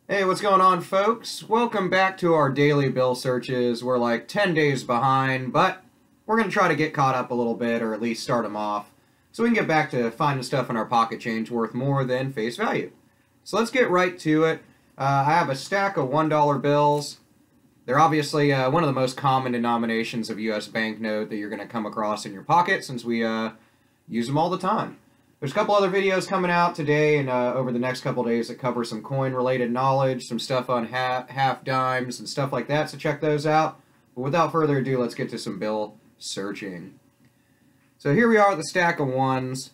Hey, what's going on, folks? Welcome back to our daily bill searches. We're like 10 days behind, but we're going to try to get caught up a little bit, or at least start them off, so we can get back to finding stuff in our pocket change worth more than face value. So let's get right to it. I have a stack of $1 bills. They're obviously one of the most common denominations of U.S. banknote that you're going to come across in your pocket, since we use them all the time. There's a couple other videos coming out today and over the next couple days that cover some coin-related knowledge, some stuff on half dimes and stuff like that, so check those out. But without further ado, let's get to some bill searching. So here we are with the stack of ones.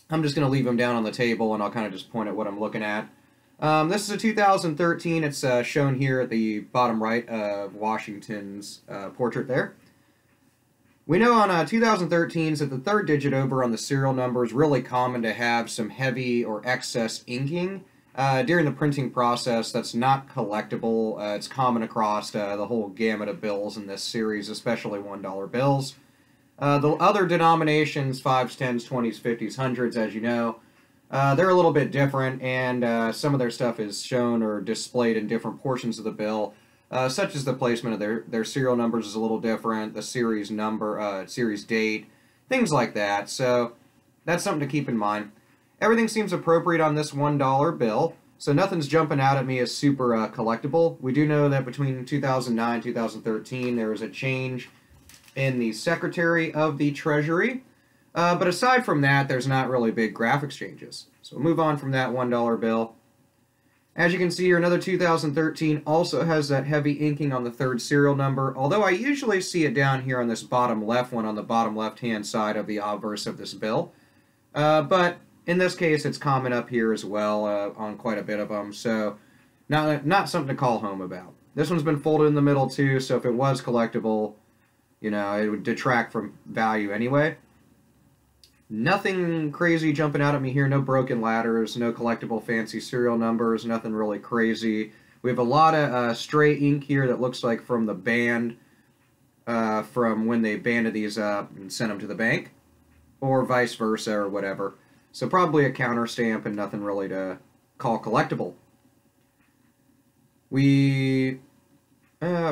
I'm just going to leave them down on the table, and I'll kind of just point at what I'm looking at. This is a 2013. It's shown here at the bottom right of Washington's portrait there. We know on 2013s that the third digit over on the serial number is really common to have some heavy or excess inking. During the printing process, that's not collectible. It's common across the whole gamut of bills in this series, especially $1 bills. The other denominations, 5s, 10s, 20s, 50s, 100s, as you know, they're a little bit different, and some of their stuff is shown or displayed in different portions of the bill. Such as the placement of their serial numbers is a little different, the series number, series date, things like that. So that's something to keep in mind. Everything seems appropriate on this $1 bill, so nothing's jumping out at me as super collectible. We do know that between 2009 and 2013 there was a change in the Secretary of the Treasury, but aside from that, there's not really big graphics changes. So we'll move on from that $1 bill. As you can see here, another 2013 also has that heavy inking on the third serial number, although I usually see it down here on this bottom left one, on the bottom left-hand side of the obverse of this bill. But in this case, it's common up here as well on quite a bit of them, so not something to call home about. This one's been folded in the middle too, so if it was collectible, you know, it would detract from value anyway. Nothing crazy jumping out at me here. No broken ladders, no collectible fancy serial numbers, nothing really crazy. We have a lot of stray ink here that looks like from the band, from when they banded these up and sent them to the bank, or vice versa or whatever. So probably a counter stamp and nothing really to call collectible.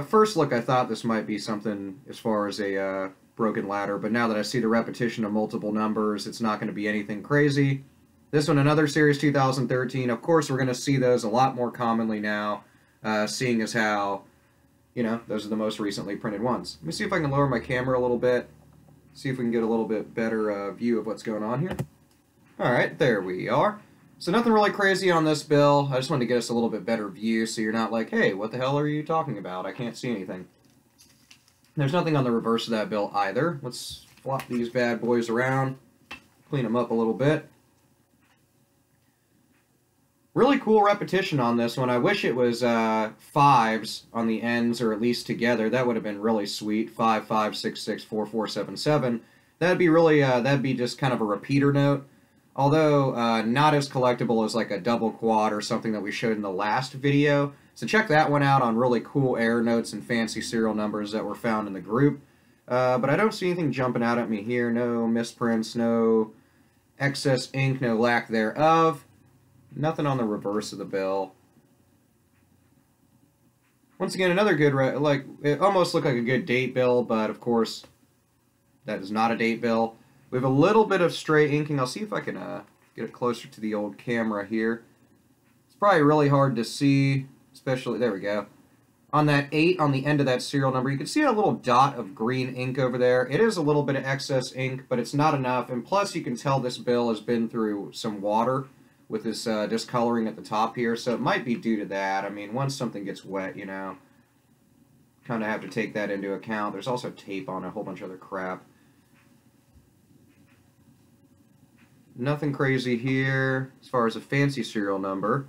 First look, I thought this might be something as far as a broken ladder, but now that I see the repetition of multiple numbers, it's not going to be anything crazy. This one, another series 2013. Of course, we're going to see those a lot more commonly now, seeing as how, you know, those are the most recently printed ones. Let me see if I can lower my camera a little bit, see if we can get a little bit better view of what's going on here. Alright, there we are. So nothing really crazy on this bill. I just wanted to get us a little bit better view so you're not like, hey, what the hell are you talking about? I can't see anything. There's nothing on the reverse of that bill either. Let's flop these bad boys around, clean them up a little bit. Really cool repetition on this one. I wish it was 5s on the ends, or at least together. That would have been really sweet. 5, 5, 6, 6, 4, 4, 7, 7. That'd be really, that'd be just kind of a repeater note. Although not as collectible as like a double quad or something that we showed in the last video. So check that one out on really cool error notes and fancy serial numbers that were found in the group. But I don't see anything jumping out at me here. No misprints, no excess ink, no lack thereof. Nothing on the reverse of the bill. Once again, another good, it almost looked like a good date bill, but of course, that is not a date bill. We have a little bit of stray inking. I'll see if I can get it closer to the old camera here. It's probably really hard to see. Especially, there we go. On that 8 on the end of that serial number, you can see a little dot of green ink over there. It is a little bit of excess ink, but it's not enough. And plus, you can tell this bill has been through some water with this discoloring at the top here. So it might be due to that. I mean, once something gets wet, you know, kind of have to take that into account. There's also tape on it, a whole bunch of other crap. Nothing crazy here as far as a fancy serial number.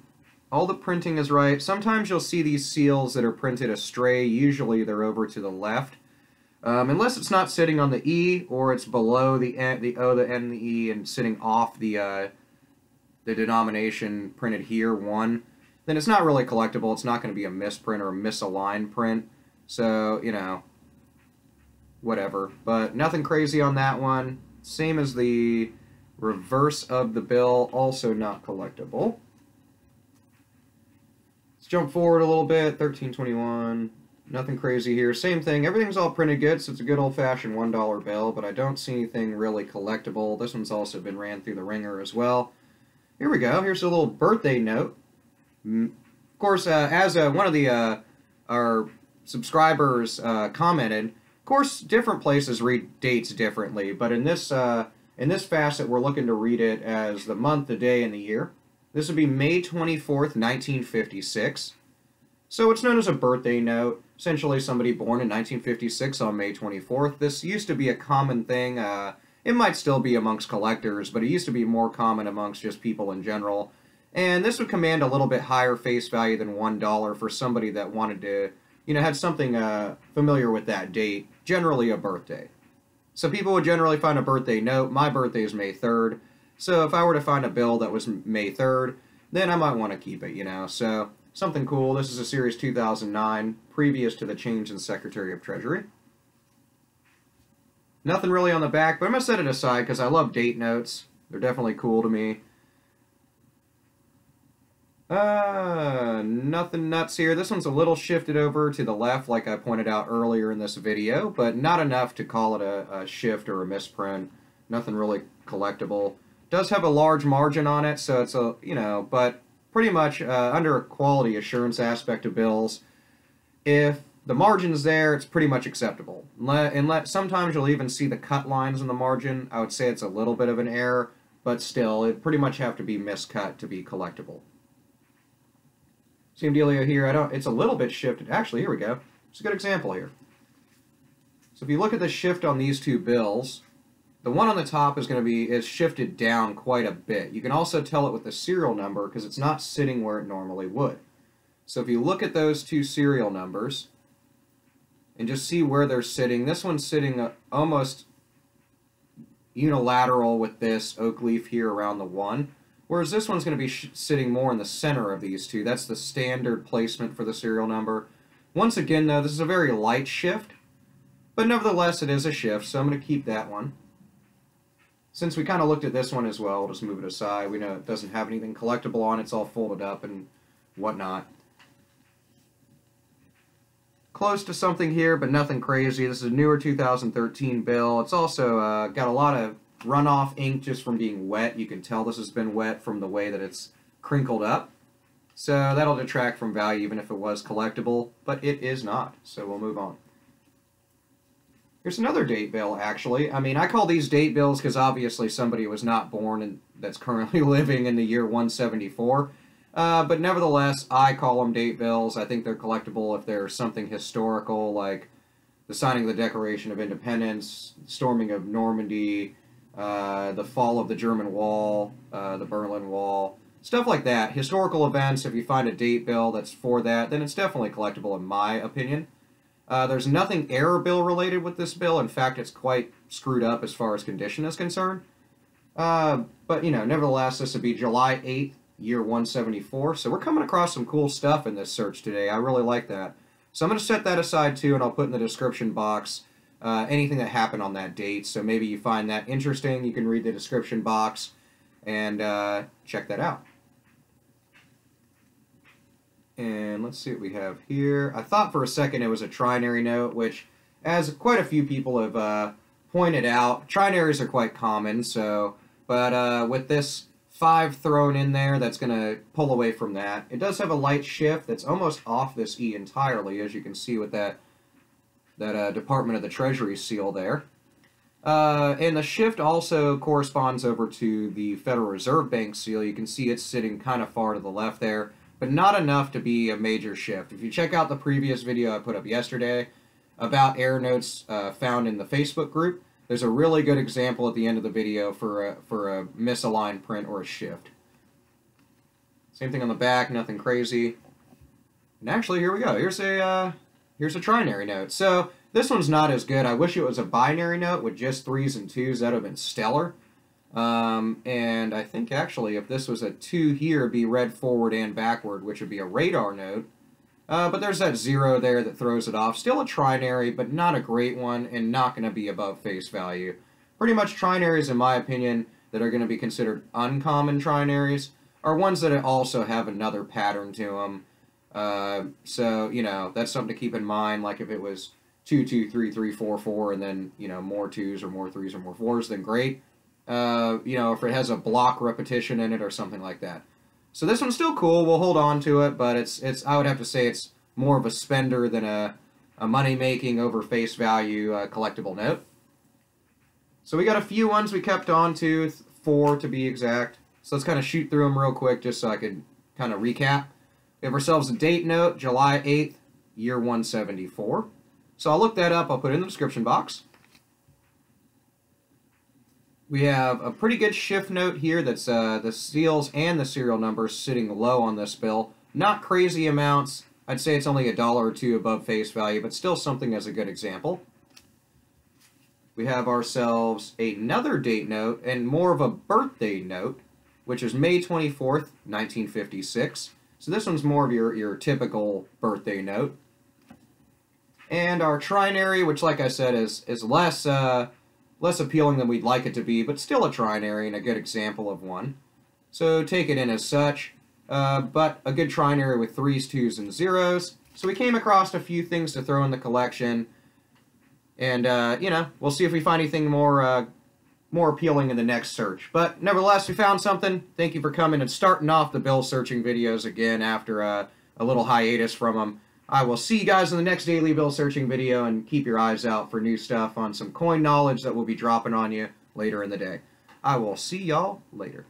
All the printing is right. Sometimes you'll see these seals that are printed astray. Usually they're over to the left. Unless it's not sitting on the E, or it's below the O, the N, and the E, and sitting off the denomination printed here, 1, then it's not really collectible. It's not going to be a misprint or a misaligned print. So, you know, whatever. But nothing crazy on that one. Same as the reverse of the bill, also not collectible. Let's jump forward a little bit. 1321. Nothing crazy here. Same thing. Everything's all printed good, so it's a good old-fashioned $1 bill, but I don't see anything really collectible. This one's also been ran through the ringer as well. Here we go. Here's a little birthday note. Of course, as one of the our subscribers commented, of course, different places read dates differently, but in this facet, we're looking to read it as the month, the day, and the year. This would be May 24th, 1956. So it's known as a birthday note. Essentially, somebody born in 1956 on May 24th. This used to be a common thing. It might still be amongst collectors, but it used to be more common amongst just people in general. And this would command a little bit higher face value than $1 for somebody that wanted to, had something familiar with that date, generally a birthday. So people would generally find a birthday note. My birthday is May 3rd. So if I were to find a bill that was May 3rd, then I might want to keep it, So something cool. This is a Series 2009, previous to the change in Secretary of Treasury. Nothing really on the back, but I'm going to set it aside because I love date notes. They're definitely cool to me. Nothing nuts here. This one's a little shifted over to the left like I pointed out earlier in this video, but not enough to call it a shift or a misprint. Nothing really collectible. Does have a large margin on it, so it's but pretty much under a quality assurance aspect of bills, if the margin's there, it's pretty much acceptable. Sometimes you'll even see the cut lines in the margin. I would say it's a little bit of an error, but still, it pretty much have to be miscut to be collectible. Same dealio here. It's a little bit shifted. Actually, here we go. It's a good example here. So if you look at the shift on these two bills, the one on the top is shifted down quite a bit. You can also tell it with the serial number because it's not sitting where it normally would. So if you look at those two serial numbers and just see where they're sitting, this one's sitting almost unilateral with this oak leaf here around the 1, whereas this one's going to be sitting more in the center of these two. That's the standard placement for the serial number. Once again, though, this is a very light shift, but nevertheless it is a shift, so I'm going to keep that one. Since we kind of looked at this one as well, we'll just move it aside. We know it doesn't have anything collectible on it. It's all folded up and whatnot. Close to something here, but nothing crazy. This is a newer 2013 bill. It's also got a lot of runoff ink just from being wet. You can tell this has been wet from the way that it's crinkled up. So that'll detract from value even if it was collectible, but it is not. So we'll move on. Here's another date bill, actually. I mean, I call these date bills because obviously somebody was not born and that's currently living in the year 174. But nevertheless, I call them date bills. I think they're collectible if they're something historical, like the signing of the Declaration of Independence, storming of Normandy, the fall of the German Wall, the Berlin Wall, stuff like that. Historical events, if you find a date bill that's for that, then it's definitely collectible in my opinion. There's nothing error bill related with this bill. In fact, it's quite screwed up as far as condition is concerned. But, nevertheless, this would be July 8th, year 174. So we're coming across some cool stuff in this search today. I really like that. So I'm going to set that aside, too, and I'll put in the description box anything that happened on that date. So maybe you find that interesting. You can read the description box and check that out. And let's see what we have here. I thought for a second it was a trinary note, which, as quite a few people have pointed out, trinaries are quite common. But with this 5 thrown in there, that's going to pull away from that. It does have a light shift that's almost off this E entirely, as you can see with that Department of the Treasury seal there. And the shift also corresponds over to the Federal Reserve Bank seal. You can see it's sitting kind of far to the left there, but not enough to be a major shift. If you check out the previous video I put up yesterday about error notes found in the Facebook group, there's a really good example at the end of the video for a misaligned print or a shift. Same thing on the back, nothing crazy. And actually, here we go. Here's a trinary note. So this one's not as good. I wish it was a binary note with just 3s and 2s. That would have been stellar. And I think actually if this was a 2 here, it'd be read forward and backward, which would be a radar note. But there's that 0 there that throws it off. Still a trinary, but not a great one, and not going to be above face value. Pretty much trinaries, in my opinion, that are going to be considered uncommon trinaries are ones that also have another pattern to them. So, you know, that's something to keep in mind. Like if it was 2, 2, 3, 3, 4, 4, and then, you know, more 2s or more 3s or more 4s, then great. You know, if it has a block repetition in it or something like that. So this one's still cool. We'll hold on to it, but it's I would have to say it's more of a spender than a money-making over face value collectible note. So we got a few ones we kept on to, 4 to be exact. So let's kind of shoot through them real quick just so I could kind of recap. We have ourselves a date note, July 8th, year 174. So I'll look that up. I'll put it in the description box. We have a pretty good shift note here that's the seals and the serial numbers sitting low on this bill. Not crazy amounts. I'd say it's only $1 or $2 above face value, but still something as a good example. We have ourselves another date note and more of a birthday note, which is May 24th, 1956. So this one's more of your typical birthday note. And our trinary, which like I said is less appealing than we'd like it to be, but still a trinary and a good example of one. So take it in as such, but a good trinary with 3s, 2s, and 0s. So we came across a few things to throw in the collection, and you know, we'll see if we find anything more appealing in the next search. But nevertheless, we found something. Thank you for coming and starting off the bill searching videos again after a little hiatus from them. I will see you guys in the next daily bill searching video, and keep your eyes out for new stuff on some coin knowledge that will be dropping on you later in the day. I will see y'all later.